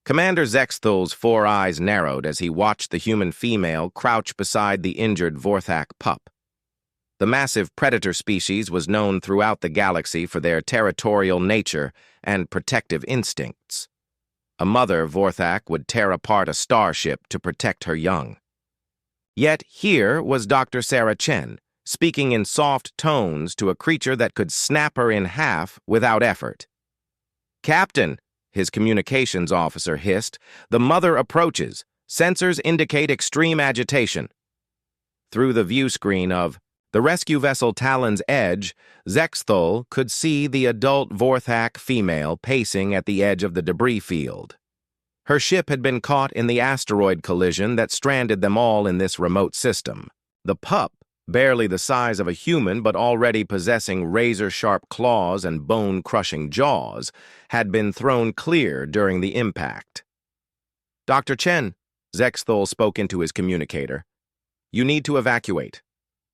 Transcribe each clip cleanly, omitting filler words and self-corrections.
Commander Zextul's 4 eyes narrowed as he watched the human female crouch beside the injured Vorthak pup. The massive predator species was known throughout the galaxy for their territorial nature and protective instincts. A mother Vorthak would tear apart a starship to protect her young. Yet here was Dr. Sarah Chen, speaking in soft tones to a creature that could snap her in half without effort. "Captain," his communications officer hissed, "the mother approaches. Sensors indicate extreme agitation." Through the view screen of the rescue vessel Talon's Edge, Zextul could see the adult Vorthak female pacing at the edge of the debris field. Her ship had been caught in the asteroid collision that stranded them all in this remote system. The pup, barely the size of a human but already possessing razor-sharp claws and bone-crushing jaws, had been thrown clear during the impact. "Dr. Chen," Zextul spoke into his communicator, "you need to evacuate.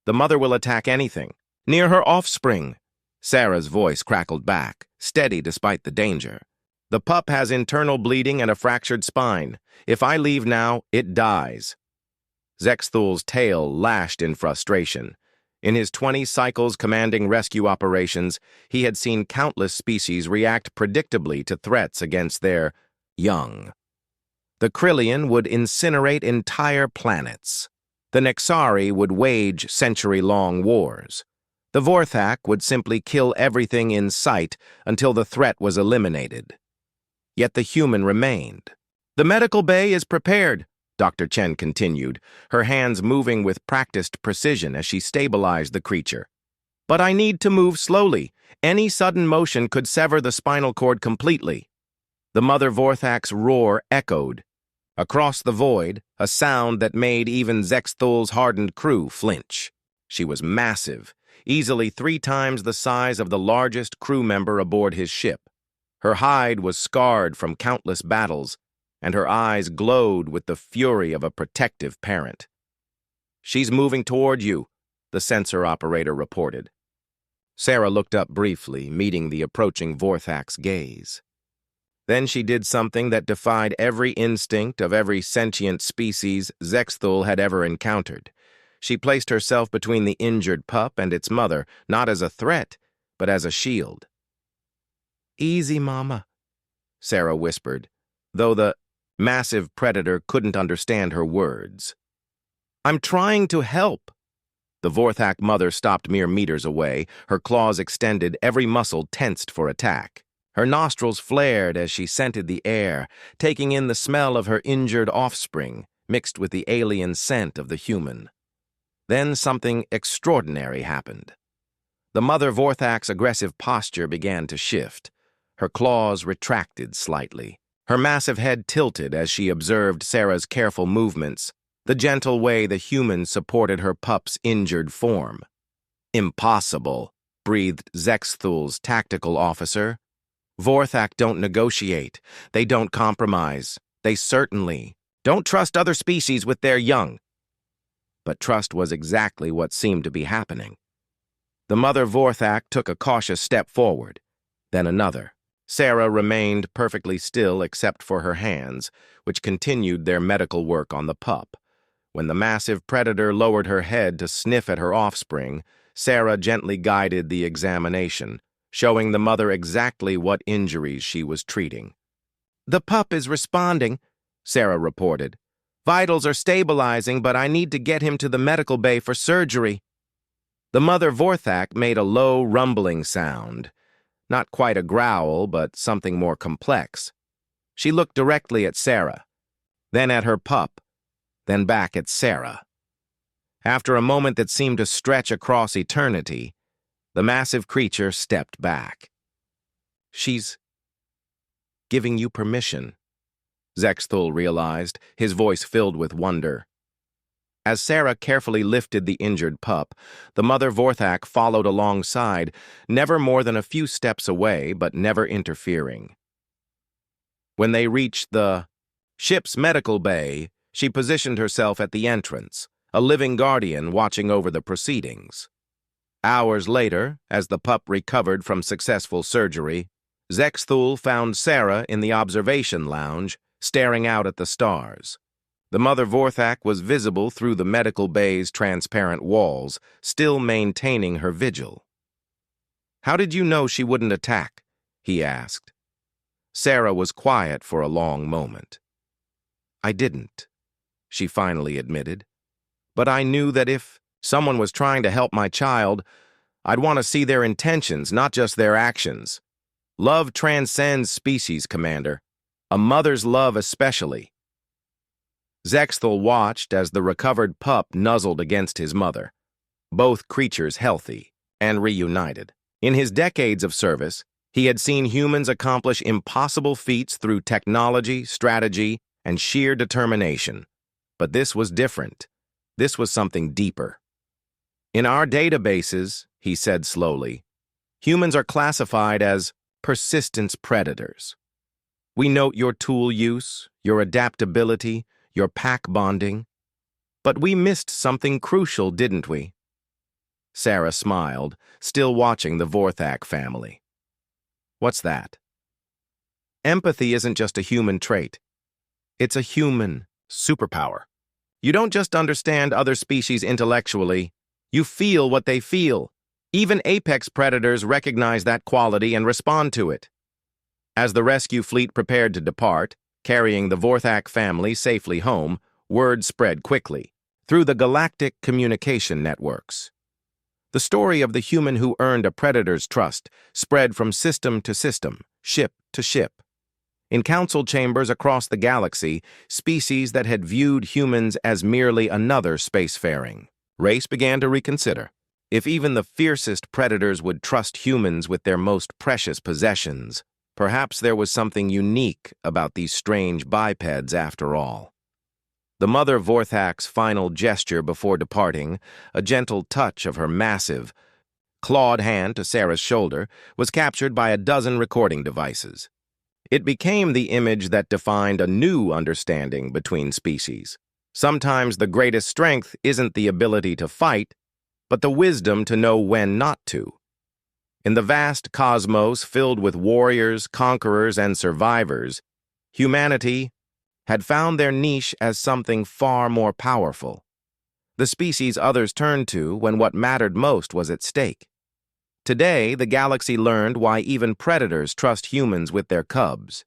The mother will attack anything. Near her offspring." Sarah's voice crackled back, steady despite the danger. "The pup has internal bleeding and a fractured spine. If I leave now, it dies." Zextul's tail lashed in frustration. In his 20 cycles commanding rescue operations, he had seen countless species react predictably to threats against their young. The Krillian would incinerate entire planets. The Nexari would wage century-long wars. The Vorthak would simply kill everything in sight until the threat was eliminated. Yet the human remained. "The medical bay is prepared," Dr. Chen continued, her hands moving with practiced precision as she stabilized the creature. "But I need to move slowly. Any sudden motion could sever the spinal cord completely." The mother Vorthak's roar echoed. Across the void, a sound that made even Zextul's hardened crew flinch. She was massive, easily 3 times the size of the largest crew member aboard his ship. Her hide was scarred from countless battles, and her eyes glowed with the fury of a protective parent. "She's moving toward you," the sensor operator reported. Sarah looked up briefly, meeting the approaching Vorthak's gaze. Then she did something that defied every instinct of every sentient species Zextul had ever encountered. She placed herself between the injured pup and its mother, not as a threat, but as a shield. "Easy, Mama," Sarah whispered, though the massive predator couldn't understand her words. "I'm trying to help." The Vorthak mother stopped mere meters away, her claws extended, every muscle tensed for attack. Her nostrils flared as she scented the air, taking in the smell of her injured offspring, mixed with the alien scent of the human. Then something extraordinary happened. The mother Vorthak's aggressive posture began to shift. Her claws retracted slightly. Her massive head tilted as she observed Sarah's careful movements, the gentle way the human supported her pup's injured form. "Impossible," breathed Zextul's tactical officer. "Vorthak don't negotiate. They don't compromise. They certainly don't trust other species with their young." But trust was exactly what seemed to be happening. The mother Vorthak took a cautious step forward, then another. Sarah remained perfectly still except for her hands, which continued their medical work on the pup. When the massive predator lowered her head to sniff at her offspring, Sarah gently guided the examination, showing the mother exactly what injuries she was treating. "The pup is responding," Sarah reported. "Vitals are stabilizing, but I need to get him to the medical bay for surgery." The mother Vorthak made a low, rumbling sound. Not quite a growl, but something more complex. She looked directly at Sarah, then at her pup, then back at Sarah. After a moment that seemed to stretch across eternity, the massive creature stepped back. "She's giving you permission," Zextul realized, his voice filled with wonder. As Sarah carefully lifted the injured pup, the mother Vorthak followed alongside, never more than a few steps away, but never interfering. When they reached the ship's medical bay, she positioned herself at the entrance, a living guardian watching over the proceedings. Hours later, as the pup recovered from successful surgery, Zextul found Sarah in the observation lounge, staring out at the stars. The mother Vorthak was visible through the medical bay's transparent walls, still maintaining her vigil. "How did you know she wouldn't attack?" he asked. Sarah was quiet for a long moment. "I didn't," she finally admitted. "But I knew that if someone was trying to help my child, I'd want to see their intentions, not just their actions. Love transcends species, Commander. A mother's love especially." Zexthal watched as the recovered pup nuzzled against his mother, both creatures healthy and reunited. In his decades of service, he had seen humans accomplish impossible feats through technology, strategy, and sheer determination. But this was different. This was something deeper. "In our databases," he said slowly, "humans are classified as persistence predators. We note your tool use, your adaptability, your pack bonding. But we missed something crucial, didn't we?" Sarah smiled, still watching the Vorthak family. "What's that?" "Empathy isn't just a human trait. It's a human superpower. You don't just understand other species intellectually, you feel what they feel. Even apex predators recognize that quality and respond to it." As the rescue fleet prepared to depart, carrying the Vorthak family safely home, word spread quickly, through the galactic communication networks. The story of the human who earned a predator's trust spread from system to system, ship to ship. In council chambers across the galaxy, species that had viewed humans as merely another spacefaring race began to reconsider. If even the fiercest predators would trust humans with their most precious possessions, perhaps there was something unique about these strange bipeds after all. The mother Vorthak's final gesture before departing, a gentle touch of her massive, clawed hand to Sarah's shoulder, was captured by a dozen recording devices. It became the image that defined a new understanding between species. Sometimes the greatest strength isn't the ability to fight, but the wisdom to know when not to. In the vast cosmos filled with warriors, conquerors, and survivors, humanity had found their niche as something far more powerful. The species others turned to when what mattered most was at stake. Today, the galaxy learned why even predators trust humans with their cubs.